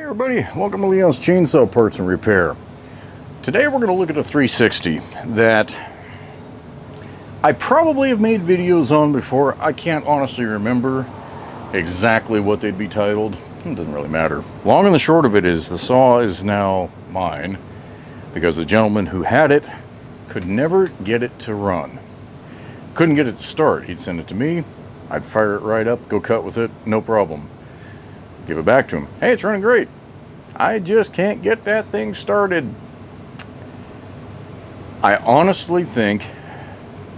Everybody, welcome to Leon's Chainsaw Parts and Repair. Today we're going to look at a 360 that I probably have made videos on before. I can't honestly remember exactly what they'd be titled. It doesn't really matter. Long and the short of it is the saw is now mine because the gentleman who had it could never get it to run. Couldn't get it to start. He'd send it to me, I'd fire it right up, go cut with it, no problem. Give it back to him. Hey, it's running great. I just can't get that thing started. I honestly think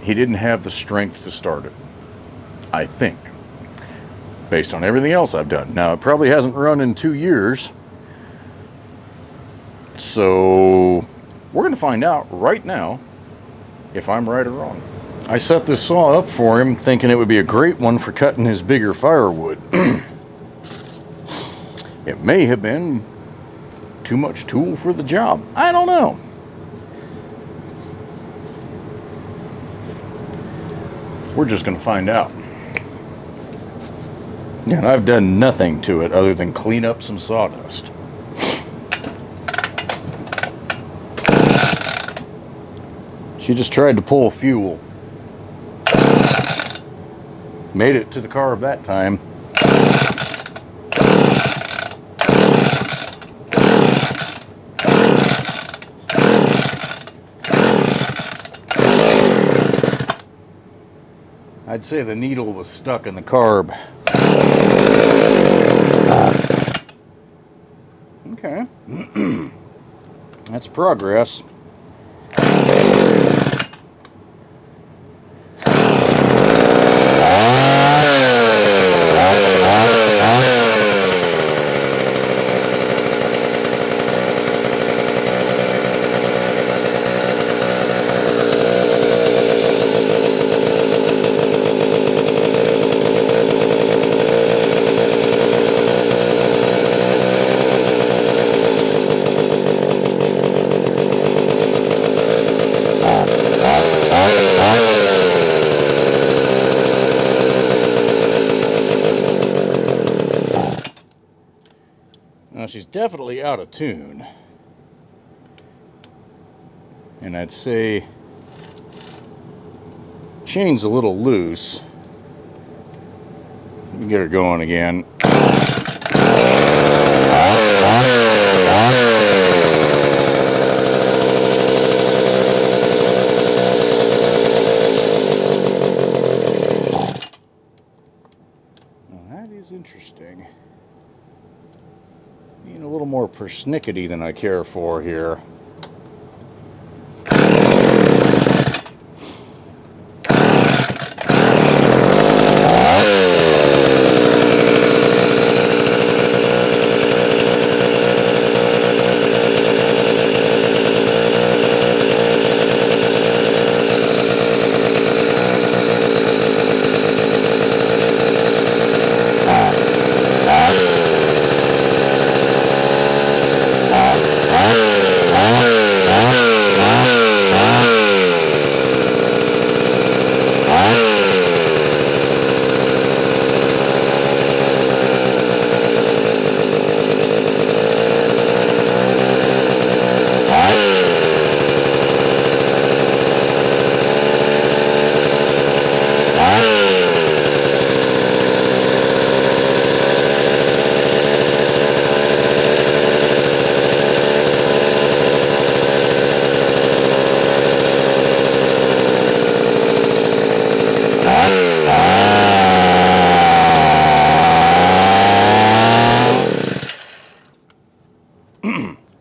he didn't have the strength to start it. I think. Based on everything else I've done. Now, it probably hasn't run in 2 years. So, we're going to find out right now if I'm right or wrong. I set this saw up for him thinking it would be a great one for cutting his bigger firewood. It may have been too much tool for the job. I don't know. We're just going to find out. And I've done nothing to it other than clean up some sawdust. She just tried to pull fuel. Made it to the carb that time. I'd say the needle was stuck in the carb. Okay. That's progress. Now she's definitely out of tune. And I'd say chain's a little loose. Let me get her going again. Now that is interesting. Being a little more persnickety than I care for here.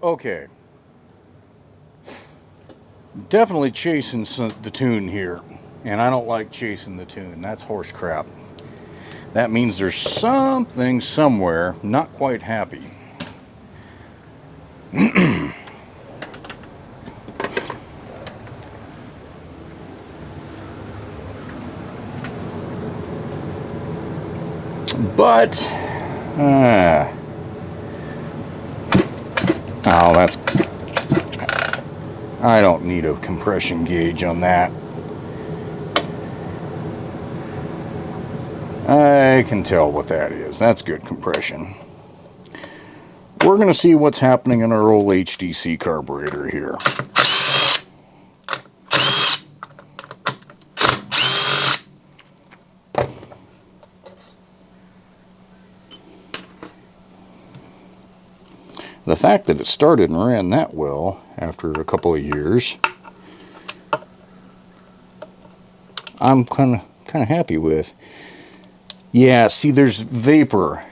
Okay. Definitely chasing the tune here. And I don't like chasing the tune. That's horse crap. That means there's something somewhere not quite happy. But, oh, that's, I don't need a compression gauge on that. I can tell what that is. That's good compression. we're going to see what's happening in our old HDC carburetor here. The fact that it started and ran that well after a couple of years, I'm kind of happy with. Yeah, see, there's vapor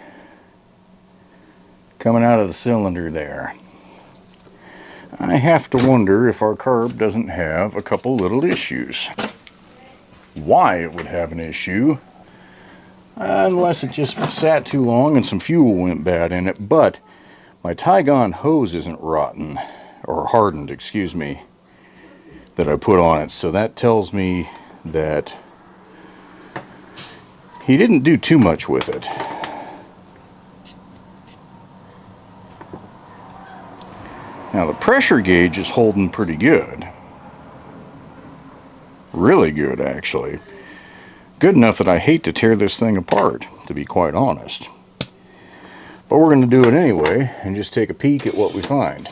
coming out of the cylinder there. I have to wonder if our carb doesn't have a couple little issues. Why it would have an issue, unless it just sat too long and some fuel went bad in it. But my Tygon hose isn't rotten, or hardened, excuse me, that I put on it. So that tells me that he didn't do too much with it. Now the pressure gauge is holding pretty good. Really good, actually. Good enough that I hate to tear this thing apart, to be quite honest. But we're going to do it anyway and just take a peek at what we find.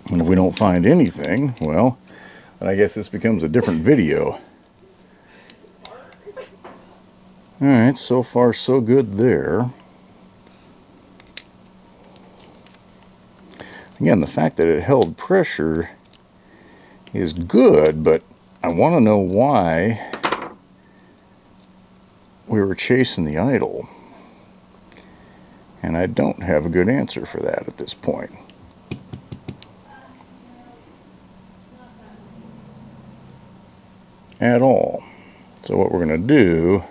And if we don't find anything, well, then I guess this becomes a different video. Alright, so far so good there. Again, the fact that it held pressure is good, but I want to know why we were chasing the idle. And I don't have a good answer for that at this point. At all. So what we're going to do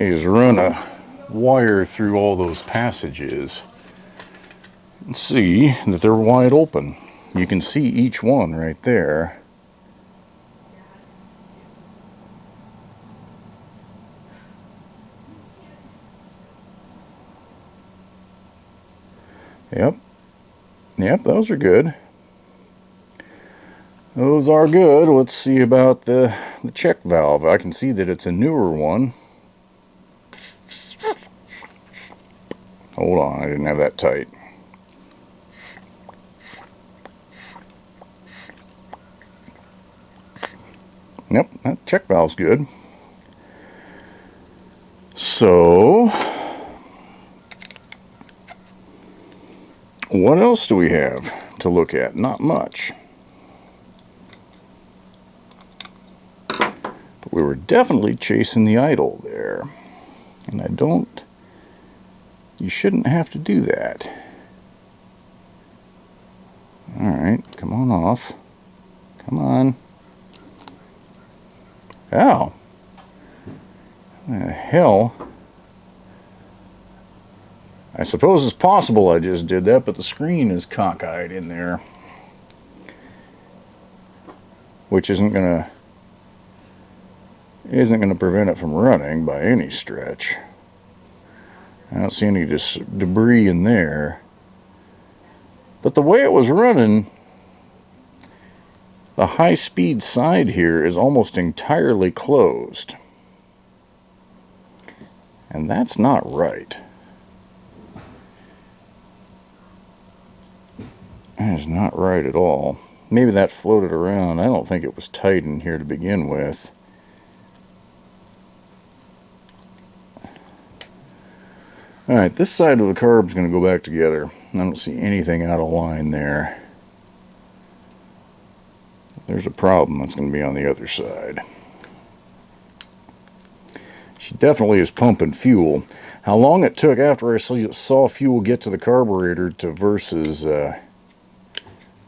is run a wire through all those passages and see that they're wide open. You can see each one right there. Yep, those are good. Those are good. Let's see about the check valve. I can see that it's a newer one. Hold on, I didn't have that tight. Yep, that check valve's good. So, what else do we have to look at? Not much. But we were definitely chasing the idle there. And you shouldn't have to do that. Alright, come on off. Come on. Ow. What the hell? I suppose it's possible I just did that, but the screen is cockeyed in there. Which isn't gonna prevent it from running by any stretch. I don't see any debris in there. But the way it was running, the high-speed side here is almost entirely closed. And that's not right. That is not right at all. Maybe that floated around. I don't think it was tight in here to begin with. Alright, this side of the carb is going to go back together. I don't see anything out of line there. There's a problem that's going to be on the other side. She definitely is pumping fuel. How long it took after I saw fuel get to the carburetor to versus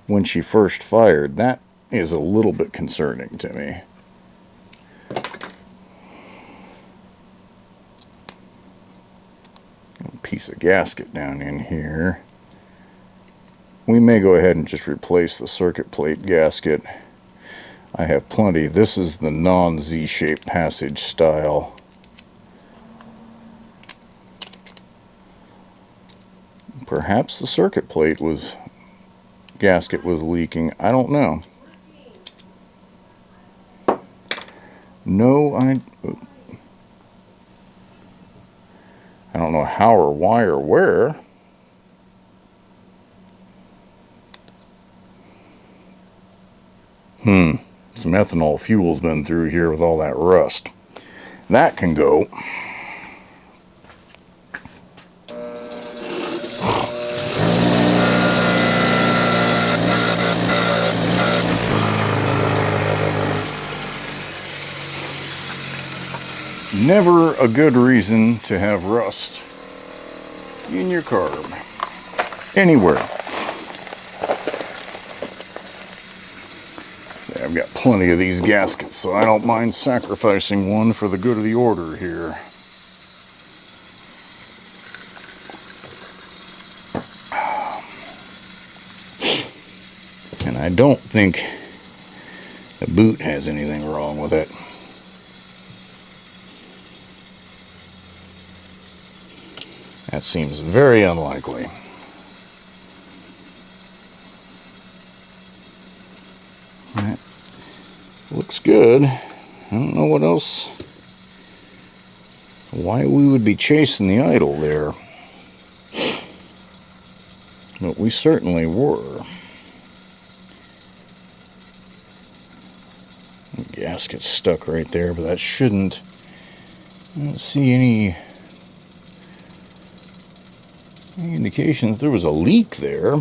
when she first fired, that is a little bit concerning to me. A piece of gasket down in here. We may go ahead and just replace the circuit plate gasket. I have plenty. This is the non-Z-shaped passage style. Perhaps the circuit plate gasket was leaking. I don't know. I don't know how or why or where. Some ethanol fuel's been through here with all that rust. That can go. Never a good reason to have rust in your carb. Anywhere. See, I've got plenty of these gaskets, so I don't mind sacrificing one for the good of the order here. And I don't think the boot has anything wrong with it. That seems very unlikely. That looks good. I don't know what else, why we would be chasing the idle there. But we certainly were. The gasket's stuck right there, but that shouldn't. I don't see any indications there was a leak there.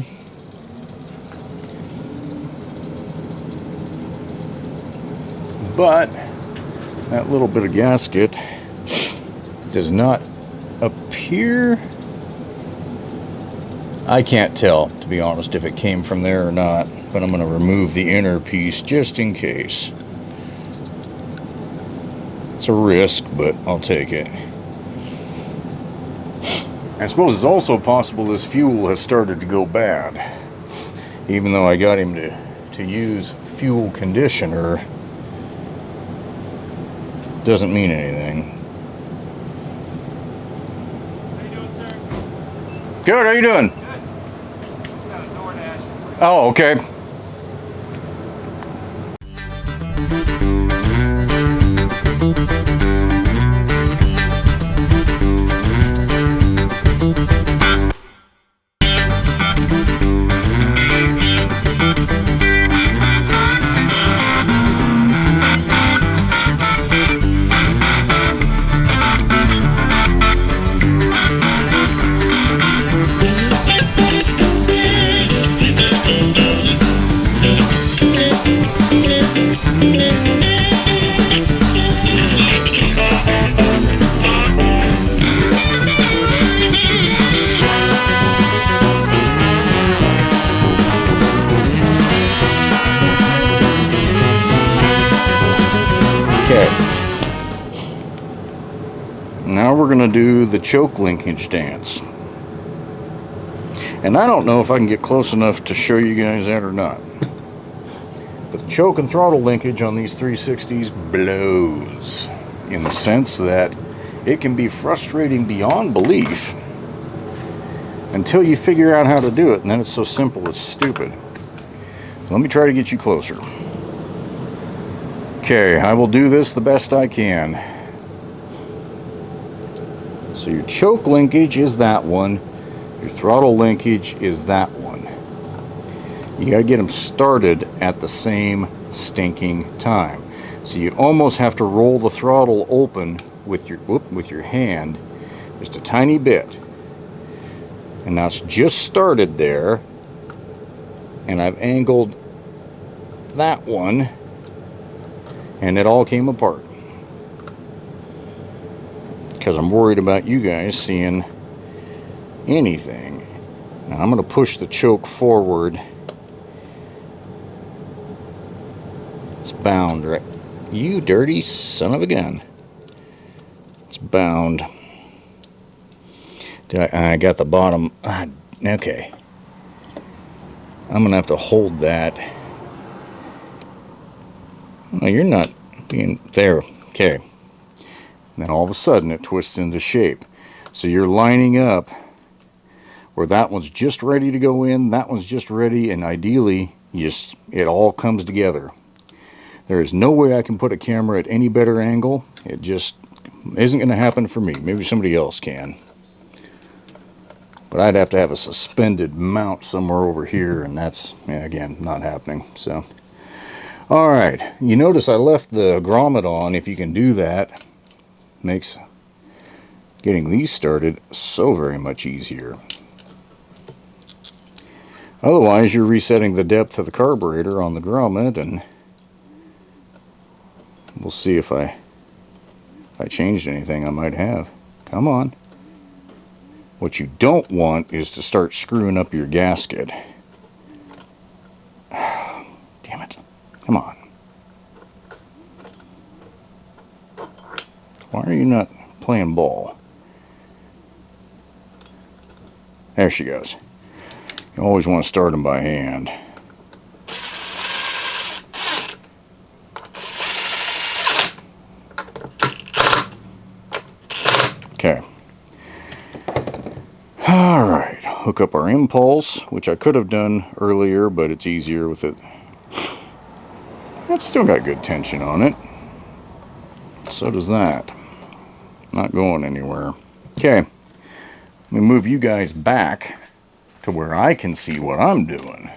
But that little bit of gasket does not appear. I can't tell, to be honest, if it came from there or not, but I'm going to remove the inner piece just in case. It's a risk, but I'll take it. I suppose it's also possible this fuel has started to go bad. Even though I got him to use fuel conditioner, doesn't mean anything. How you doing, sir? Good, how you doing? Good. Just got a DoorDash. Oh, okay. Okay. Now we're going to do the choke linkage dance. And I don't know if I can get close enough to show you guys that or not. But the choke and throttle linkage on these 360s blows. In the sense that it can be frustrating beyond belief until you figure out how to do it. And then it's so simple it's stupid. So let me try to get you closer. Okay, I will do this the best I can. So your choke linkage is that one. Your throttle linkage is that one. You gotta get them started at the same stinking time. So you almost have to roll the throttle open with your hand just a tiny bit. And now it's just started there. And I've angled that one. And it all came apart. Because I'm worried about you guys seeing anything. Now I'm going to push the choke forward. It's bound, right? You dirty son of a gun. It's bound. I got the bottom. Okay. I'm going to have to hold that. No, you're not being there. Okay. And then all of a sudden it twists into shape. So you're lining up where that one's just ready to go in, that one's just ready, and ideally it all comes together. There is no way I can put a camera at any better angle. It just isn't going to happen for me. Maybe somebody else can. But I'd have to have a suspended mount somewhere over here, and that's, yeah, again, not happening. So, all right. You notice I left the grommet on. If you can do that, makes getting these started so very much easier. Otherwise, you're resetting the depth of the carburetor on the grommet, and we'll see if I changed anything I might have. Come on. What you don't want is to start screwing up your gasket. Damn it. Come on. Why are you not playing ball? There she goes. You always want to start them by hand. Okay. Alright, hook up our impulse, which I could have done earlier, but it's easier with it. That's still got good tension on it. So does that. Not going anywhere. Okay. Let me move you guys back to where I can see what I'm doing.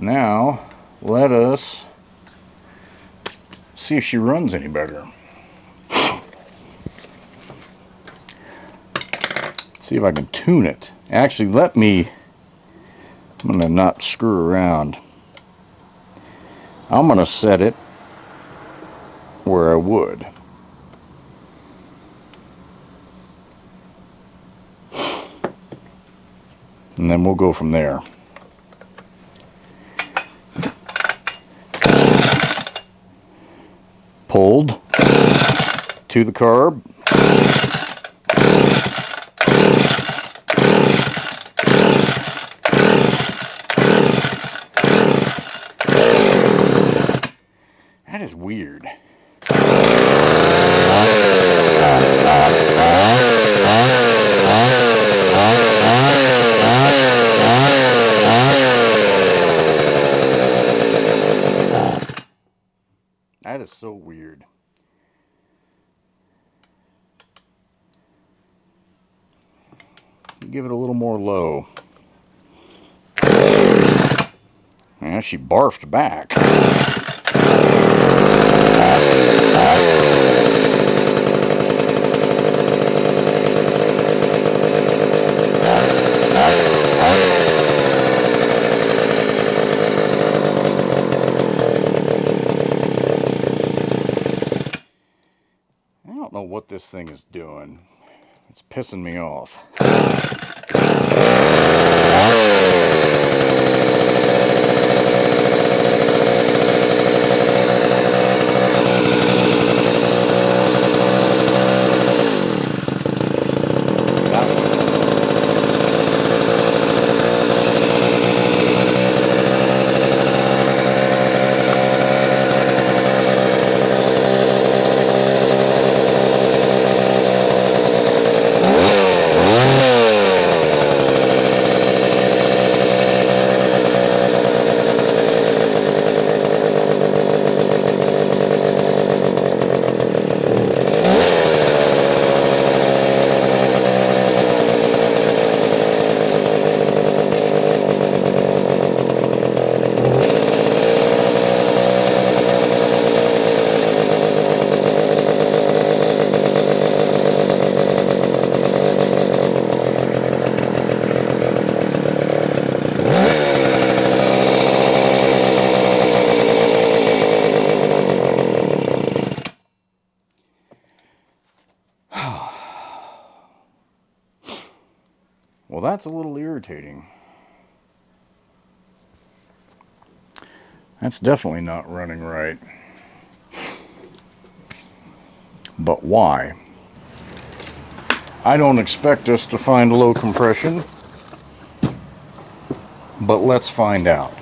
Now, let us see if she runs any better. See if I can tune it. Actually, I'm going to not screw around. I'm going to set it where I would. And then we'll go from there. Pulled to the carb. That is weird. That is so weird. Give it a little more low. Yeah, she barfed back. I don't know what this thing is doing. It's pissing me off. Well, that's a little irritating. That's definitely not running right. But why? I don't expect us to find low compression, but let's find out.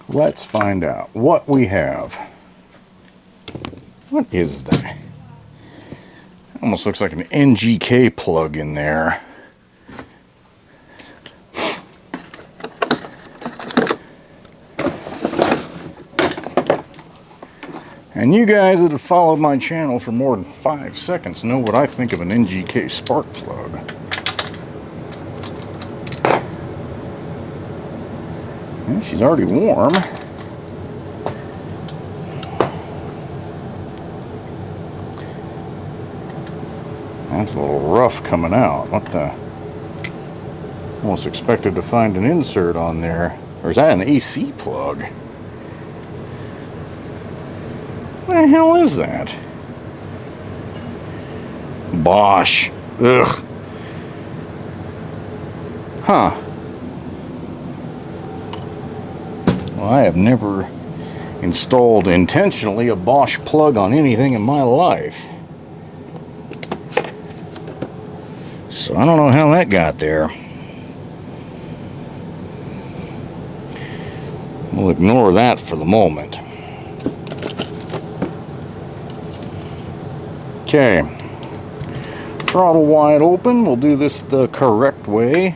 Let's find out what we have. What is that? Almost looks like an NGK plug in there. And you guys that have followed my channel for more than 5 seconds know what I think of an NGK spark plug. And she's already warm. That's a little rough coming out. What the? Almost expected to find an insert on there. Or is that an AC plug? What the hell is that? Bosch. Ugh. Huh. Well, I have never installed intentionally a Bosch plug on anything in my life. So I don't know how that got there. We'll ignore that for the moment. Okay. Throttle wide open. We'll do this the correct way.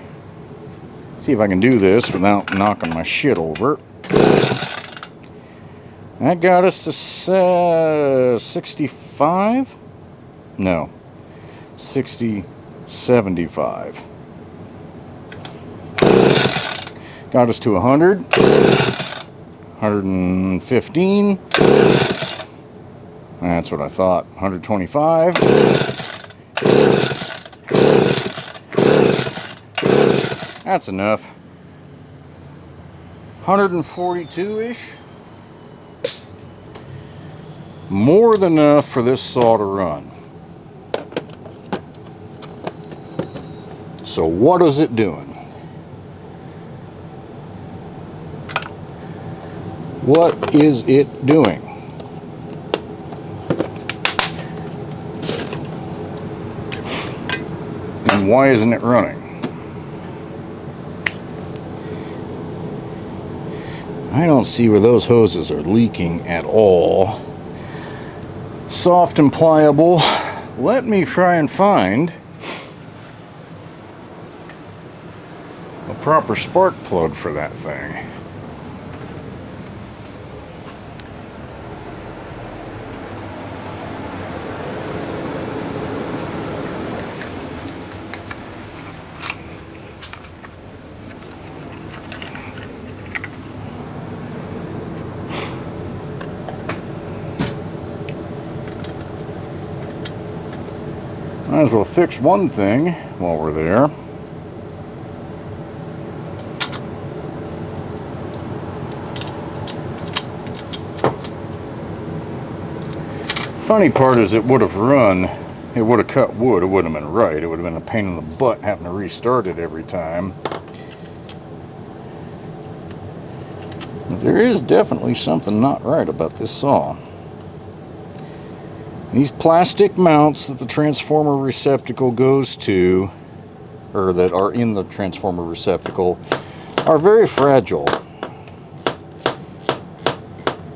See if I can do this without knocking my shit over. That got us to 65? No. 75. Got us to 100. 115. That's what I thought. 125. That's enough. 142-ish. More than enough for this saw to run. So what is it doing? What is it doing? And why isn't it running? I don't see where those hoses are leaking at all. Soft and pliable. Let me try and find a proper spark plug for that thing. Might as well fix one thing while we're there. Funny part is it would have run, it would have cut wood, it wouldn't have been right. It would have been a pain in the butt having to restart it every time. But there is definitely something not right about this saw. These plastic mounts that the transformer receptacle goes to, or that are in the transformer receptacle, are very fragile.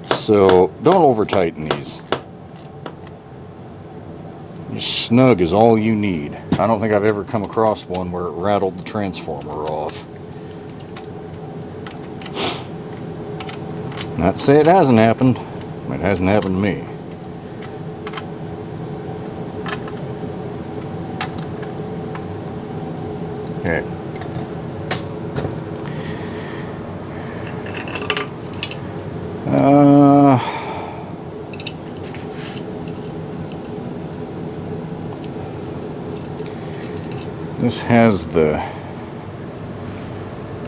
So don't over tighten these. Just snug is all you need. I don't think I've ever come across one where it rattled the transformer off. Not to say it hasn't happened. It hasn't happened to me. Okay. This has the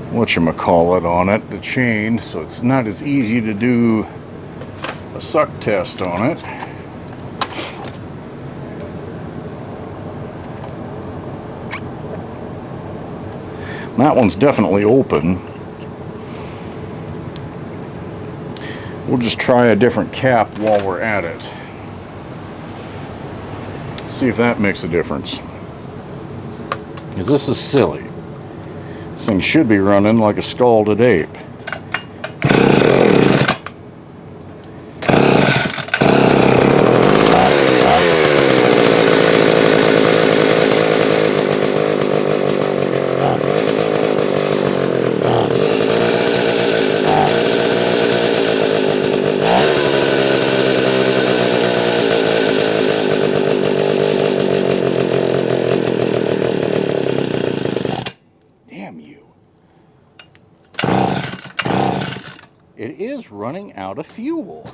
whatchamacallit on it, the chain, so it's not as easy to do a suck test on it. That one's definitely open. We'll just try a different cap while we're at it. See if that makes a difference. Because this is silly. This thing should be running like a scalded ape. it is running out of fuel.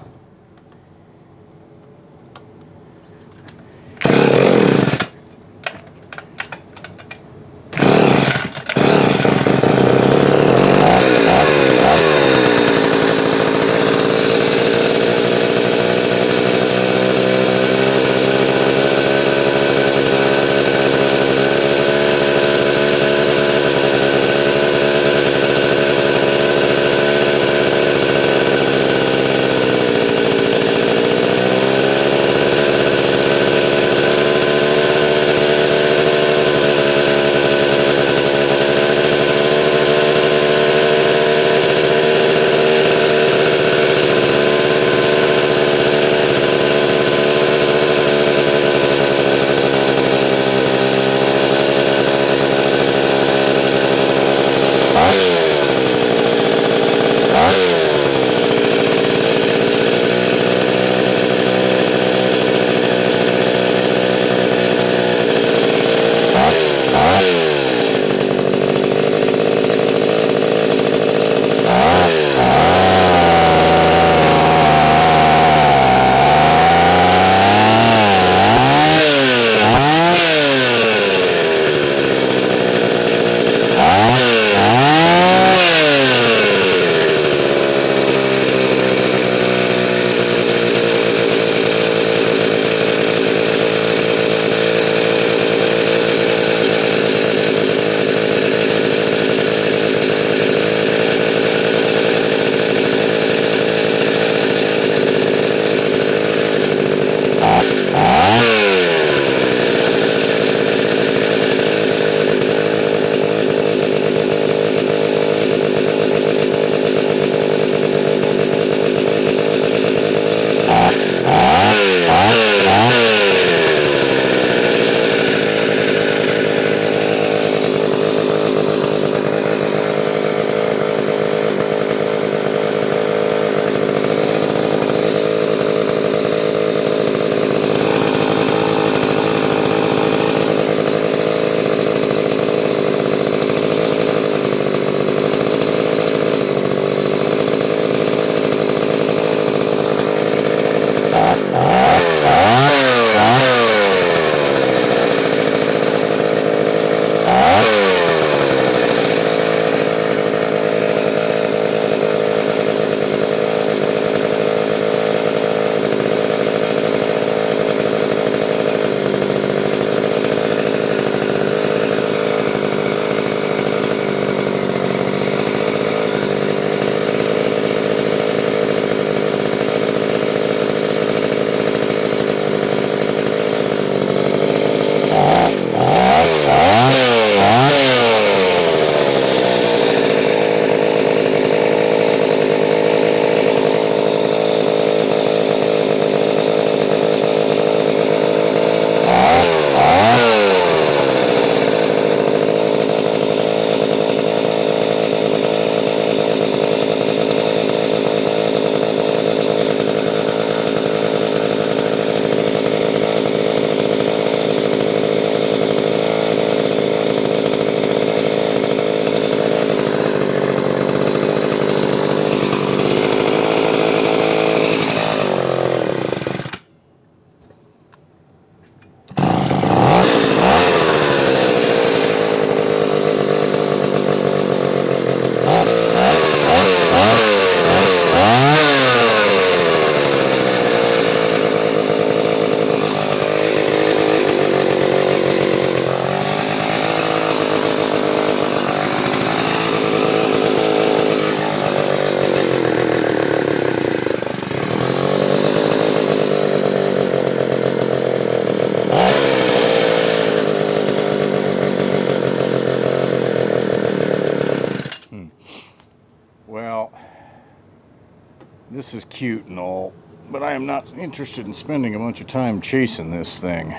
This is cute and all, but I am not interested in spending a bunch of time chasing this thing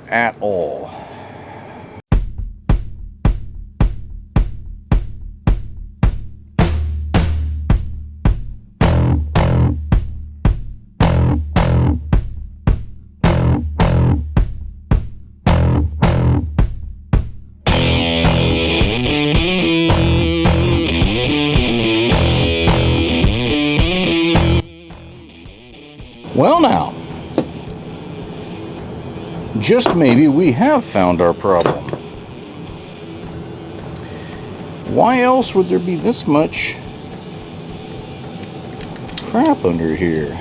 at all. Well now, just maybe we have found our problem. Why else would there be this much crap under here?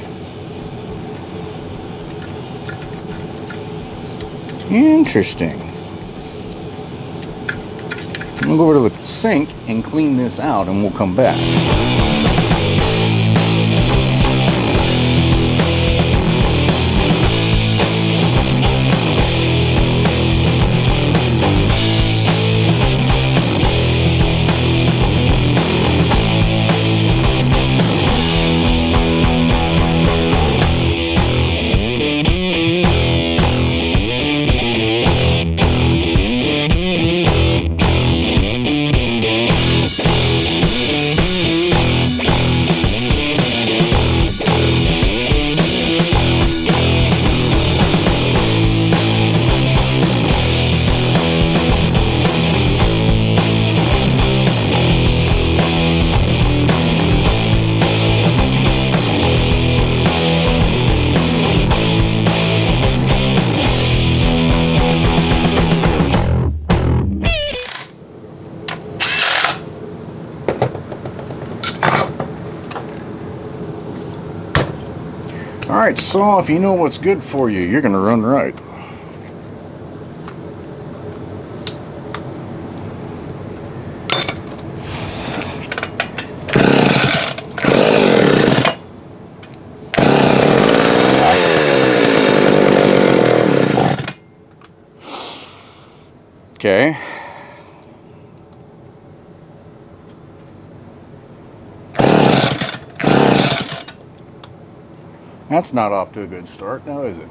Interesting. I'm gonna go over to the sink and clean this out and we'll come back. Alright, saw, if you know what's good for you, you're going to run right. Okay. That's not off to a good start now, is it?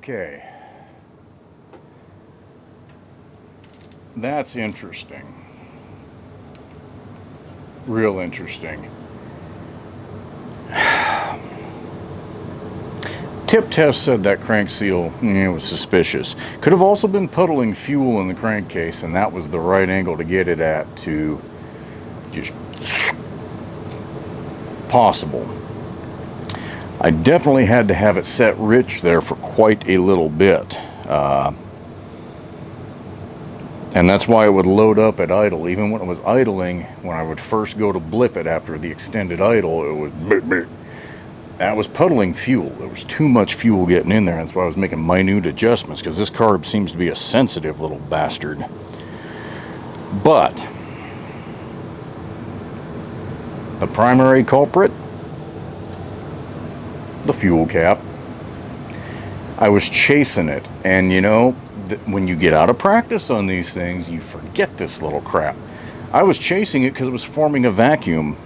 Okay. That's interesting. Real interesting. Tip test said that crank seal was suspicious. Could have also been puddling fuel in the crankcase, and that was the right angle to get it at to just possible. I definitely had to have it set rich there for quite a little bit. And that's why it would load up at idle. Even when it was idling, when I would first go to blip it after the extended idle, it was blip, blip. That was puddling fuel. There was too much fuel getting in there. That's why I was making minute adjustments, because this carb seems to be a sensitive little bastard. But the primary culprit, the fuel cap. I was chasing it, and you know, when you get out of practice on these things, you forget this little crap. I was chasing it because it was forming a vacuum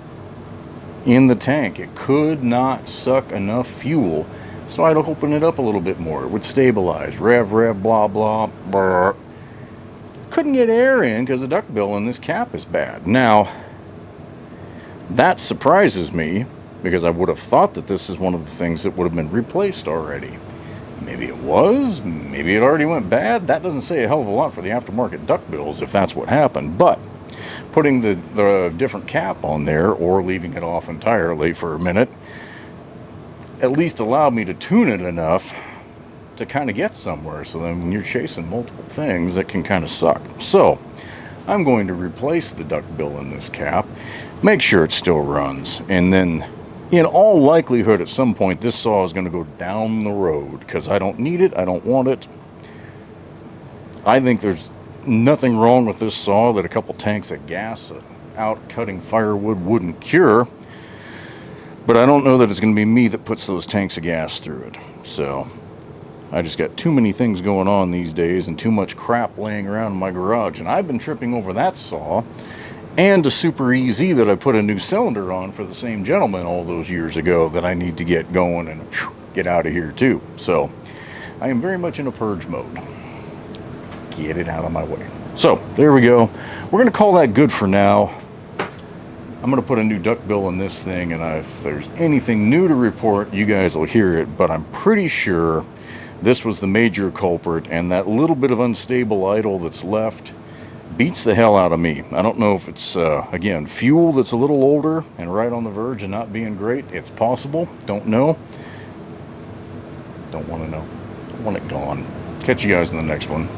in the tank. It could not suck enough fuel, so I'd open it up a little bit more. It would stabilize. Rev, blah, blah, brr. Couldn't get air in because the duct bill in this cap is bad. Now, that surprises me, because I would have thought that this is one of the things that would have been replaced already. Maybe it was, maybe it already went bad. That doesn't say a hell of a lot for the aftermarket duct bills if that's what happened. But putting the different cap on there, or leaving it off entirely for a minute, at least allowed me to tune it enough to kind of get somewhere. So then when you're chasing multiple things, that can kind of suck. So I'm going to replace the duct bill in this cap, make sure it still runs, and then in all likelihood at some point this saw is going to go down the road, because I don't need it, I don't want it. I think there's nothing wrong with this saw that a couple tanks of gas out cutting firewood wouldn't cure, but I don't know that it's going to be me that puts those tanks of gas through it. So I just got too many things going on these days and too much crap laying around in my garage, and I've been tripping over that saw and a Super Easy that I put a new cylinder on for the same gentleman all those years ago that I need to get going and get out of here too. So I am very much in a purge mode. Get it out of my way. So there we go. We're going to call that good for now. I'm going to put a new duct bill in this thing, and if there's anything new to report, you guys will hear it, but I'm pretty sure this was the major culprit, and that little bit of unstable idle that's left beats the hell out of me. I don't know if it's, again, fuel that's a little older and right on the verge of not being great. It's possible. Don't know. Don't want to know. Don't want it gone. Catch you guys in the next one.